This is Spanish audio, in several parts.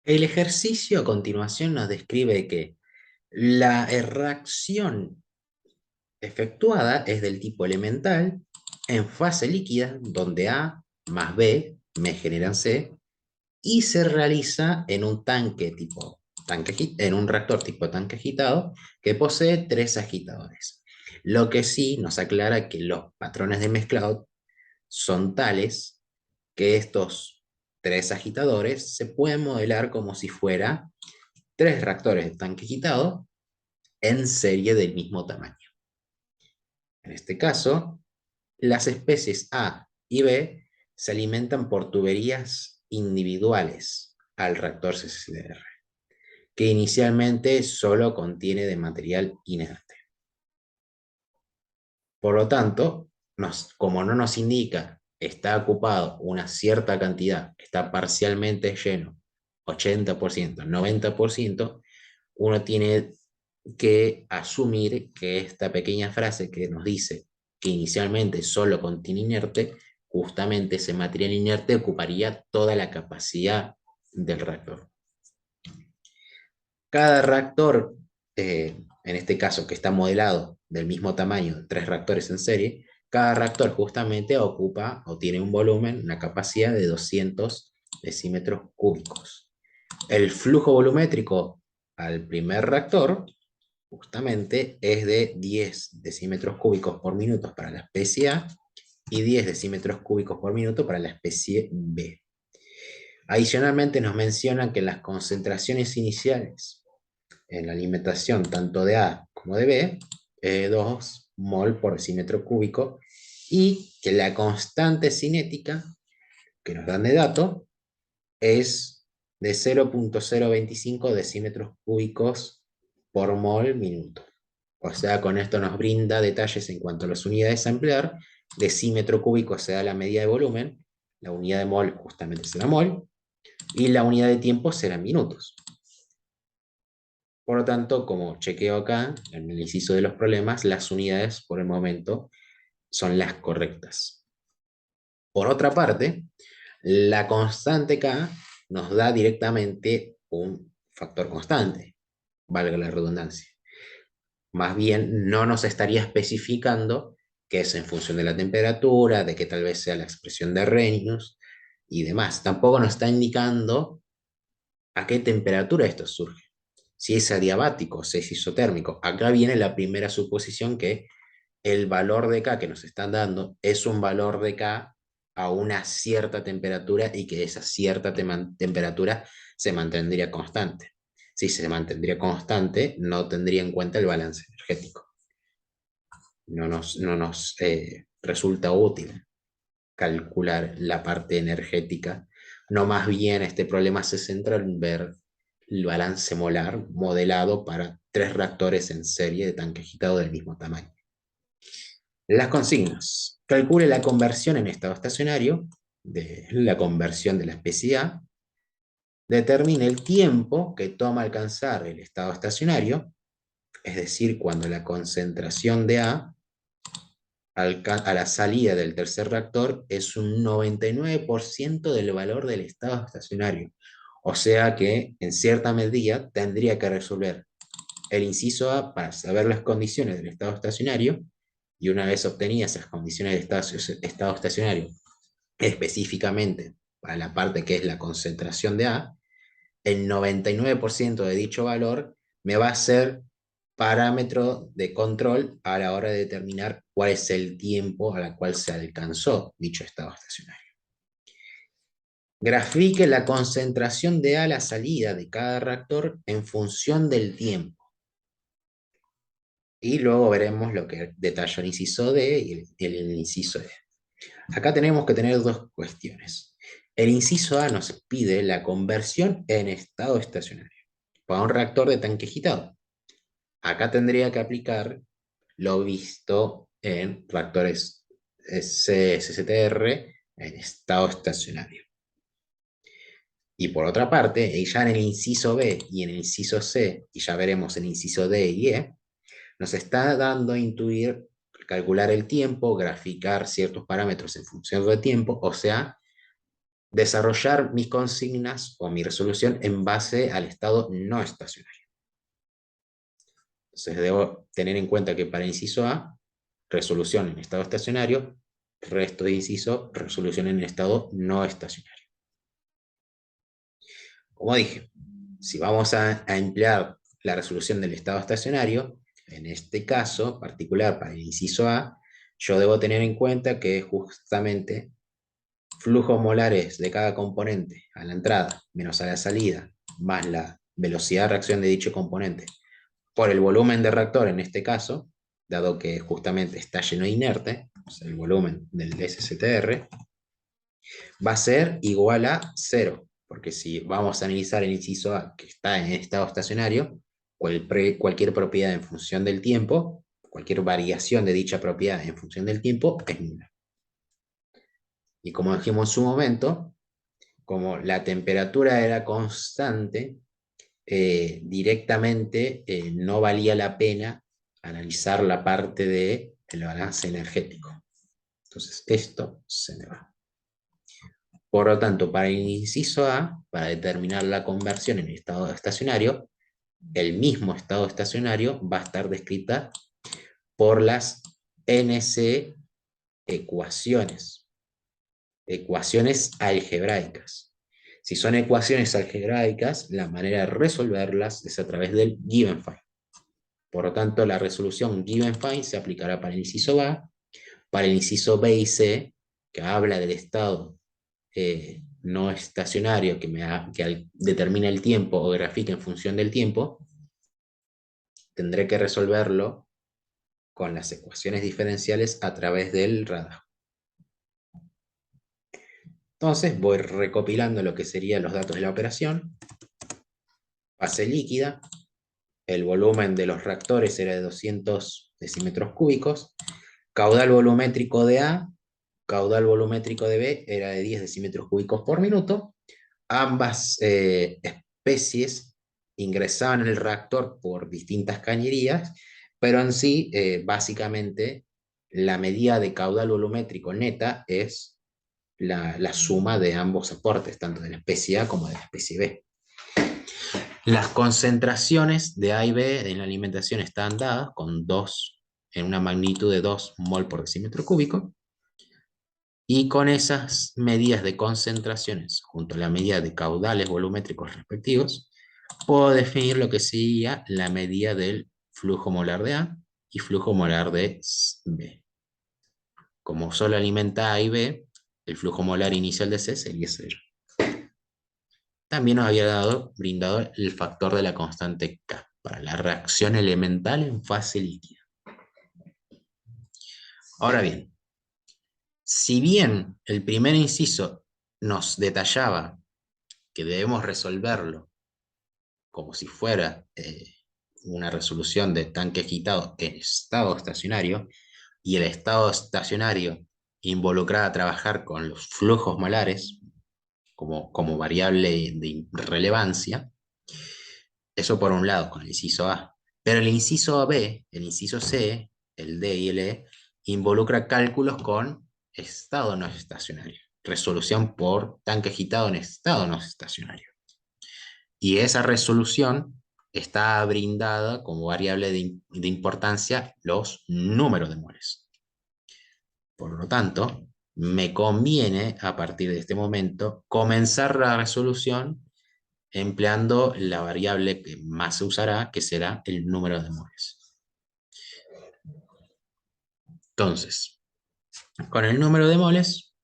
El ejercicio a continuación nos describe que la reacción efectuada es del tipo elemental en fase líquida, donde A más B me generan C, y se realiza en un tanque tipo en un reactor tipo tanque agitado que posee tres agitadores. Lo que sí nos aclara que los patrones de mezclado son tales que estos tres agitadores se pueden modelar como si fuera tres reactores de tanque agitado en serie del mismo tamaño. En este caso, las especies A y B se alimentan por tuberías individuales al reactor CCDR, que inicialmente solo contiene de material inerte. Por lo tanto, como no nos indica está ocupado una cierta cantidad, está parcialmente lleno, 80%, 90%, uno tiene que asumir que esta pequeña frase que nos dice que inicialmente solo contiene inerte, justamente ese material inerte ocuparía toda la capacidad del reactor. Cada reactor, en este caso que está modelado del mismo tamaño de tres reactores en serie, cada reactor justamente ocupa o tiene un volumen, una capacidad de 200 decímetros cúbicos. El flujo volumétrico al primer reactor justamente es de 10 decímetros cúbicos por minuto para la especie A y 10 decímetros cúbicos por minuto para la especie B. Adicionalmente nos mencionan que las concentraciones iniciales en la alimentación tanto de A como de B es 2 mol por decímetro cúbico y que la constante cinética que nos dan de dato es de 0,025 decímetros cúbicos por mol minuto. O sea, con esto nos brinda detalles en cuanto a las unidades a emplear. Decímetro cúbico se da la medida de volumen, la unidad de mol justamente será mol, y la unidad de tiempo será minutos. Por lo tanto, como chequeo acá, en el inciso de los problemas, las unidades por el momento son las correctas. Por otra parte, la constante K nos da directamente un factor constante, valga la redundancia. Más bien no nos estaría especificando que es en función de la temperatura, de que tal vez sea la expresión de Arrhenius y demás. Tampoco nos está indicando a qué temperatura esto surge. Si es adiabático, si es isotérmico. Acá viene la primera suposición que el valor de K que nos están dando es un valor de K a una cierta temperatura y que esa cierta temperatura se mantendría constante. Si se mantendría constante, no tendría en cuenta el balance energético. No nos resulta útil calcular la parte energética. No, más bien este problema se centra en ver el balance molar modelado para tres reactores en serie de tanque agitado del mismo tamaño. Las consignas. Calcule la conversión en estado estacionario de la conversión de la especie A. Determine el tiempo que toma alcanzar el estado estacionario, es decir, cuando la concentración de A a la salida del tercer reactor es un 99% del valor del estado estacionario. O sea que en cierta medida tendría que resolver el inciso A para saber las condiciones del estado estacionario y una vez obtenidas esas condiciones de estado estacionario, específicamente para la parte que es la concentración de A, el 99% de dicho valor me va a ser parámetro de control a la hora de determinar cuál es el tiempo a la cual se alcanzó dicho estado estacionario. Grafique la concentración de A a la salida de cada reactor en función del tiempo. Y luego veremos lo que detalla el inciso D y el inciso E. Acá tenemos que tener dos cuestiones. El inciso A nos pide la conversión en estado estacionario para un reactor de tanque agitado. Acá tendría que aplicar lo visto en reactores CSTR en estado estacionario. Y por otra parte, ya en el inciso B y en el inciso C, y ya veremos el inciso D y E, nos está dando a intuir, calcular el tiempo, graficar ciertos parámetros en función del tiempo, o sea, desarrollar mis consignas o mi resolución en base al estado no estacionario. Entonces debo tener en cuenta que para el inciso A, resolución en estado estacionario, resto de inciso, resolución en estado no estacionario. Como dije, si vamos a emplear la resolución del estado estacionario, en este caso particular para el inciso A, yo debo tener en cuenta que justamente flujos molares de cada componente a la entrada menos a la salida, más la velocidad de reacción de dicho componente por el volumen de reactor en este caso, dado que justamente está lleno de inerte, o sea, el volumen del SSTR, va a ser igual a 0, porque si vamos a analizar el inciso A que está en estado estacionario, cualquier propiedad en función del tiempo, cualquier variación de dicha propiedad en función del tiempo es nula. Y como dijimos en su momento, como la temperatura era constante, directamente no valía la pena analizar la parte del balance energético. Entonces, esto se me va. Por lo tanto, para el inciso A, para determinar la conversión en estado estacionario, el mismo estado estacionario va a estar descrita por las NC ecuaciones, ecuaciones algebraicas. Si son ecuaciones algebraicas, la manera de resolverlas es a través del given file. Por lo tanto, la resolución given file se aplicará para el inciso A, para el inciso B y C, que habla del estado no estacionario que determina el tiempo o grafica en función del tiempo, tendré que resolverlo con las ecuaciones diferenciales a través del radar. Entonces voy recopilando lo que serían los datos de la operación. Fase líquida, el volumen de los reactores era de 200 decímetros cúbicos, caudal volumétrico de A, caudal volumétrico de B era de 10 decímetros cúbicos por minuto. Ambas especies ingresaban en el reactor por distintas cañerías, pero en sí, básicamente, la medida de caudal volumétrico neta es la suma de ambos aportes, tanto de la especie A como de la especie B. Las concentraciones de A y B en la alimentación están dadas con en una magnitud de 2 mol por decímetro cúbico, y con esas medidas de concentraciones, junto a la medida de caudales volumétricos respectivos, puedo definir lo que sería la medida del flujo molar de A y flujo molar de B. Como solo alimenta A y B, el flujo molar inicial de C sería 0. También nos había brindado el factor de la constante K para la reacción elemental en fase líquida. Ahora bien, si bien el primer inciso nos detallaba que debemos resolverlo como si fuera una resolución de tanque agitado en estado estacionario, y el estado estacionario involucraba trabajar con los flujos molares como variable de relevancia, eso por un lado, con el inciso A. Pero el inciso B, el inciso C, el D y el E, involucra cálculos con estado no estacionario, resolución por tanque agitado en estado no estacionario. Y esa resolución está brindada como variable de importancia los números de moles. Por lo tanto, me conviene a partir de este momento comenzar la resolución empleando la variable que más se usará, que será el número de moles. Entonces, con el número de moles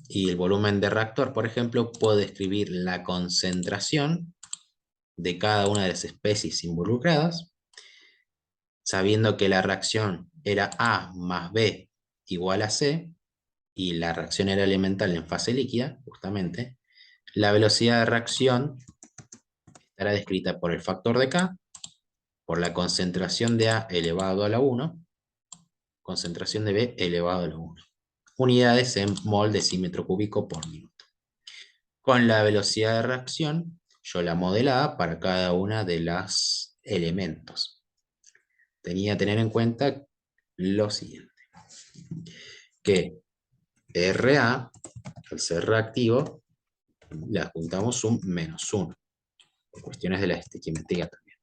y el volumen de reactor, por ejemplo, puedo describir la concentración de cada una de las especies involucradas, sabiendo que la reacción era A más B igual a C, y la reacción era elemental en fase líquida, justamente, la velocidad de reacción estará descrita por el factor de K, por la concentración de A elevado a la 1, concentración de B elevado a la 1. Unidades en mol decímetro cúbico por minuto. Con la velocidad de reacción, yo la modelaba para cada una de los elementos. Tenía que tener en cuenta lo siguiente, que RA, al ser reactivo, le adjuntamos un -1, por cuestiones de la estequiometría también.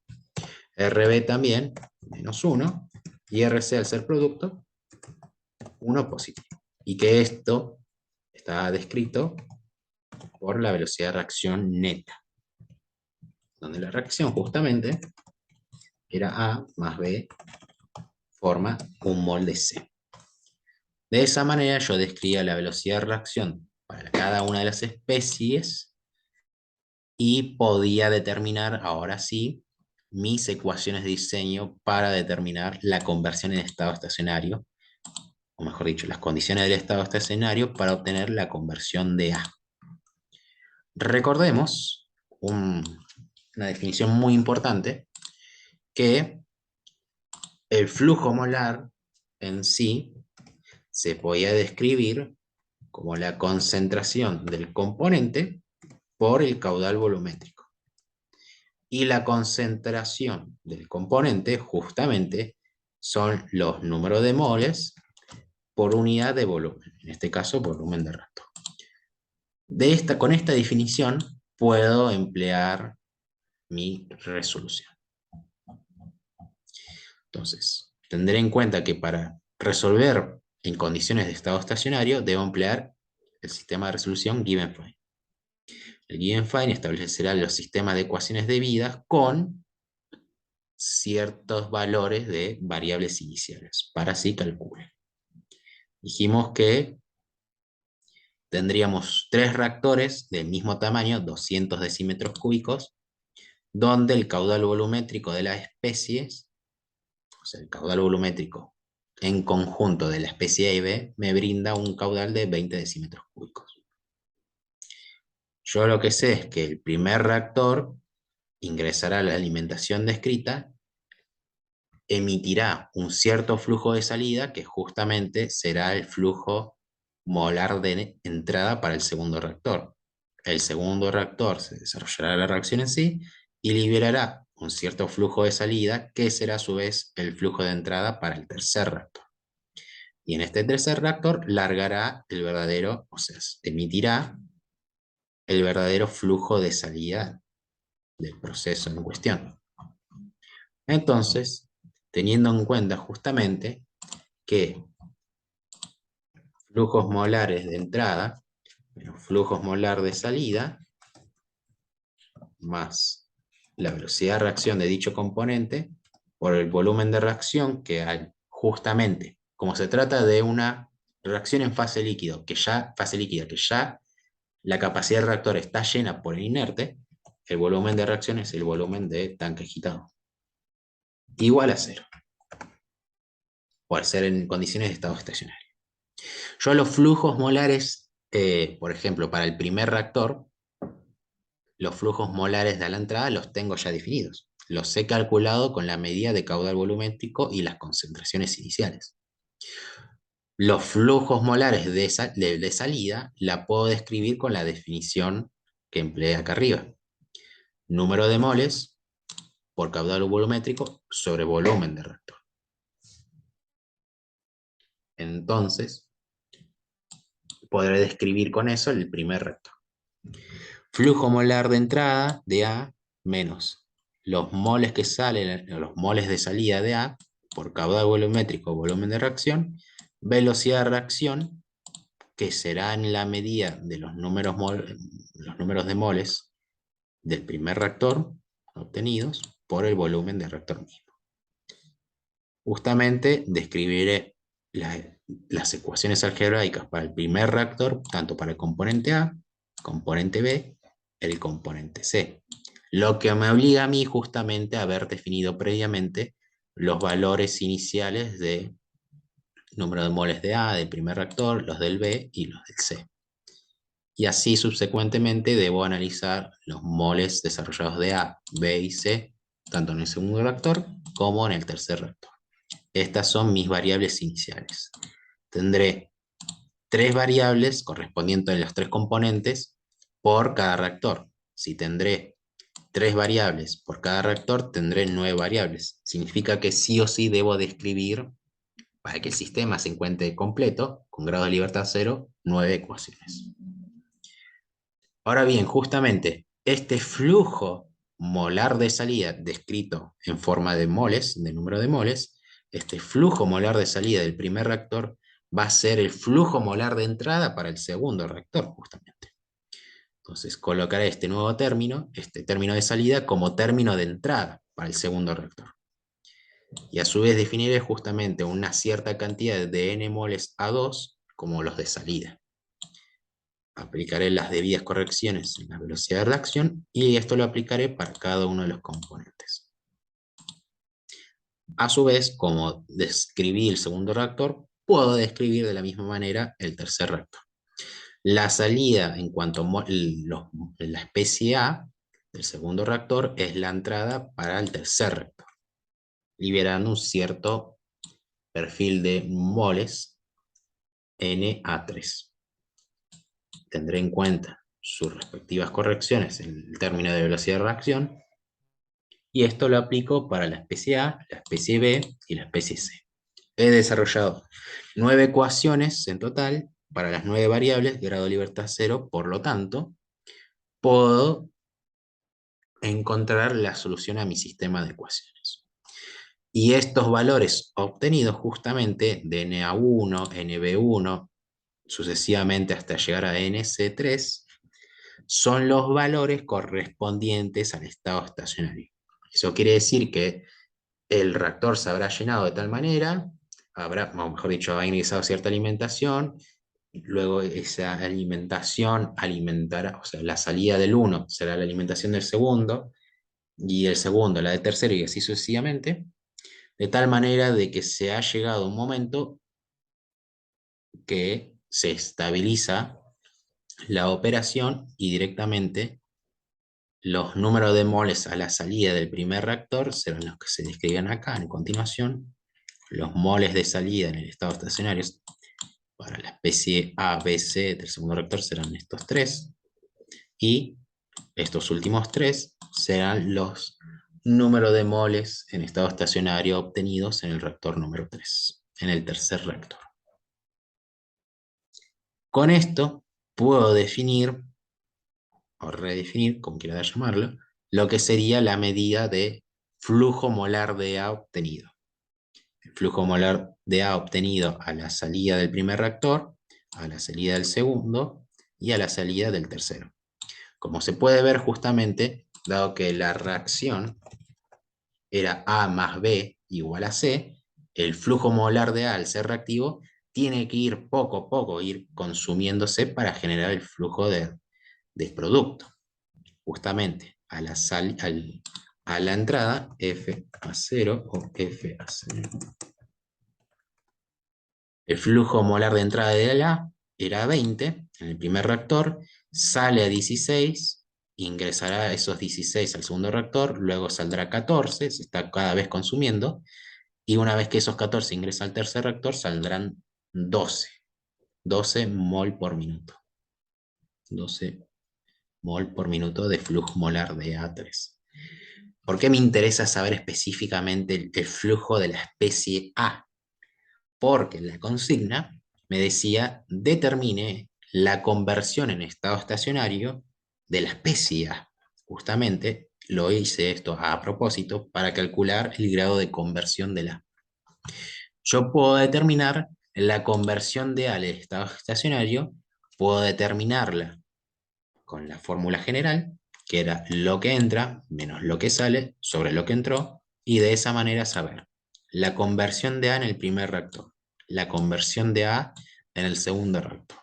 RB también, -1, y RC al ser producto, 1 positivo. Y que esto está descrito por la velocidad de reacción neta, donde la reacción justamente era A más B forma un mol de C. De esa manera yo describía la velocidad de reacción para cada una de las especies y podía determinar, ahora sí, mis ecuaciones de diseño para determinar la conversión en estado estacionario, o mejor dicho, las condiciones del estado estacionario para obtener la conversión de A. Recordemos una definición muy importante, que el flujo molar en sí se podía describir como la concentración del componente por el caudal volumétrico. Y la concentración del componente justamente son los números de moles por unidad de volumen, en este caso volumen de reactor. Con esta definición puedo emplear mi resolución. Entonces, tendré en cuenta que para resolver en condiciones de estado estacionario debo emplear el sistema de resolución Given-Fine. El Given-Fine establecerá los sistemas de ecuaciones debidas con ciertos valores de variables iniciales, para así calcular. Dijimos que tendríamos 3 reactores del mismo tamaño, 200 decímetros cúbicos, donde el caudal volumétrico de las especies, o sea, el caudal volumétrico en conjunto de la especie A y B, me brinda un caudal de 20 decímetros cúbicos. Yo lo que sé es que el primer reactor ingresará a la alimentación descrita, emitirá un cierto flujo de salida que justamente será el flujo molar de entrada para el segundo reactor. El segundo reactor se desarrollará la reacción en sí y liberará un cierto flujo de salida que será a su vez el flujo de entrada para el tercer reactor. Y en este tercer reactor largará el verdadero, o sea, emitirá el verdadero flujo de salida del proceso en cuestión. Entonces, teniendo en cuenta justamente que flujos molares de entrada menos flujos molar de salida más la velocidad de reacción de dicho componente por el volumen de reacción que hay justamente, como se trata de una reacción en fase líquida, que ya la capacidad del reactor está llena por el inerte, el volumen de reacción es el volumen de tanque agitado. Igual a cero, por ser en condiciones de estado estacionario. Yo los flujos molares, por ejemplo, para el primer reactor, los flujos molares de la entrada los tengo ya definidos. Los he calculado con la medida de caudal volumétrico y las concentraciones iniciales. Los flujos molares de salida la puedo describir con la definición que empleé acá arriba. Número de moles por caudal volumétrico sobre volumen de reactor. Entonces, podré describir con eso el primer reactor. Flujo molar de entrada de A menos los moles que salen, los moles de salida de A por caudal volumétrico, volumen de reacción, velocidad de reacción, que será en la medida de los números de moles del primer reactor obtenidos por el volumen del reactor mismo. Justamente describiré las ecuaciones algebraicas para el primer reactor, tanto para el componente A, componente B, el componente C. Lo que me obliga a mí justamente a haber definido previamente los valores iniciales de número de moles de A del primer reactor, los del B y los del C. Y así subsecuentemente debo analizar los moles desarrollados de A, B y C, tanto en el segundo reactor como en el tercer reactor. Estas son mis variables iniciales. Tendré 3 variables correspondientes a los 3 componentes por cada reactor. Si tendré 3 variables por cada reactor, tendré 9 variables. Significa que sí o sí debo describir, para que el sistema se encuentre completo, con grado de libertad 0, 9 ecuaciones. Ahora bien, justamente este flujo molar de salida descrito en forma de moles, de número de moles, este flujo molar de salida del primer reactor va a ser el flujo molar de entrada para el segundo reactor, justamente. Entonces colocaré este nuevo término, este término de salida, como término de entrada para el segundo reactor. Y a su vez definiré justamente una cierta cantidad de n moles A2 como los de salida. Aplicaré las debidas correcciones en la velocidad de reacción y esto lo aplicaré para cada uno de los componentes. A su vez, como describí el segundo reactor, puedo describir de la misma manera el tercer reactor. La salida en cuanto a la especie A del segundo reactor es la entrada para el tercer reactor, liberando un cierto perfil de moles Na3. Tendré en cuenta sus respectivas correcciones en el término de velocidad de reacción, y esto lo aplico para la especie A, la especie B y la especie C. He desarrollado 9 ecuaciones en total para las 9 variables, grado de libertad 0, por lo tanto, puedo encontrar la solución a mi sistema de ecuaciones. Y estos valores obtenidos justamente de NA1, NB1, sucesivamente hasta llegar a NC3, son los valores correspondientes al estado estacionario. Eso quiere decir que el reactor se habrá llenado de tal manera, habrá, o mejor dicho, habrá ingresado cierta alimentación, luego esa alimentación alimentará, o sea, la salida del uno será la alimentación del segundo, y el segundo la del tercero, y así sucesivamente, de tal manera de que se ha llegado a un momento que se estabiliza la operación y directamente los números de moles a la salida del primer reactor serán los que se describen acá en continuación. Los moles de salida en el estado estacionario para la especie A, B, C del segundo reactor serán estos tres. Y estos últimos tres serán los números de moles en estado estacionario obtenidos en el reactor número 3, en el tercer reactor. Con esto puedo definir, o redefinir, como quiera llamarlo, lo que sería la medida de flujo molar de A obtenido. El flujo molar de A obtenido a la salida del primer reactor, a la salida del segundo y a la salida del tercero. Como se puede ver justamente, dado que la reacción era A más B igual a C, el flujo molar de A al ser reactivo tiene que ir poco a poco, ir consumiéndose para generar el flujo de producto. Justamente a la entrada, F a 0 o F a 0. El flujo molar de entrada de la era 20 en el primer reactor, sale a 16, ingresará esos 16 al segundo reactor, luego saldrá 14, se está cada vez consumiendo, y una vez que esos 14 ingresan al tercer reactor, saldrán 12, 12 mol por minuto. 12 mol por minuto de flujo molar de A3. ¿Por qué me interesa saber específicamente el flujo de la especie A? Porque en la consigna me decía determine la conversión en estado estacionario de la especie A. Justamente lo hice esto a propósito para calcular el grado de conversión de la. Yo puedo determinar la conversión de A al estado estacionario, puedo determinarla con la fórmula general, que era lo que entra menos lo que sale sobre lo que entró, y de esa manera saber la conversión de A en el primer reactor, la conversión de A en el segundo reactor,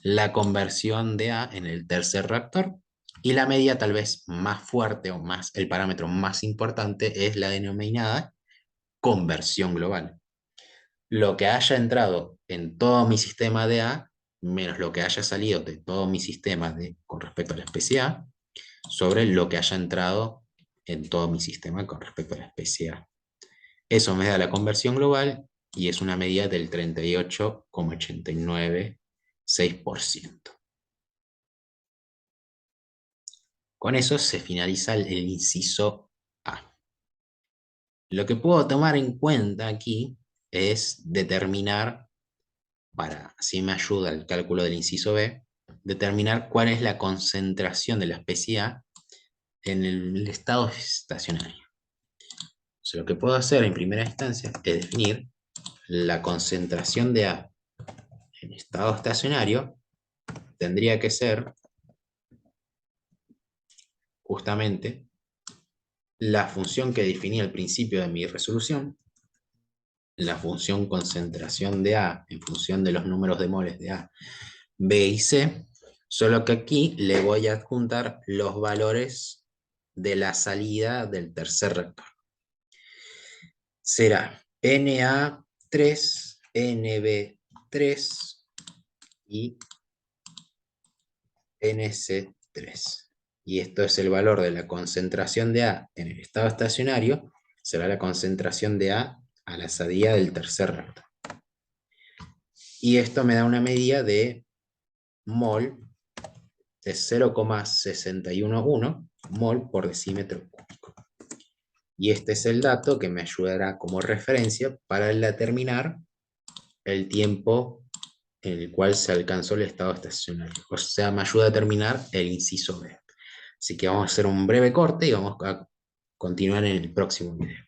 la conversión de A en el tercer reactor, y la medida tal vez más fuerte o más, el parámetro más importante es la denominada conversión global. Lo que haya entrado en todo mi sistema de A menos lo que haya salido de todo mi sistema con respecto a la especie A, sobre lo que haya entrado en todo mi sistema con respecto a la especie A. Eso me da la conversión global y es una medida del 38,896%. Con eso se finaliza el inciso A. Lo que puedo tomar en cuenta aquí es determinar, para así me ayuda el cálculo del inciso B, determinar cuál es la concentración de la especie A en el estado estacionario. Entonces, lo que puedo hacer en primera instancia es definir la concentración de A en estado estacionario. Tendría que ser justamente la función que definí al principio de mi resolución, la función concentración de A en función de los números de moles de A, B y C, solo que aquí le voy a adjuntar los valores de la salida del tercer reactor. Será Na3, Nb3 y Nc3. Y esto es el valor de la concentración de A en el estado estacionario, será la concentración de A a la salida del tercer reactor. Y esto me da una medida de mol de 0,611 mol por decímetro cúbico. Y este es el dato que me ayudará como referencia para determinar el tiempo en el cual se alcanzó el estado estacionario. O sea, me ayuda a determinar el inciso B. Así que vamos a hacer un breve corte y vamos a continuar en el próximo video.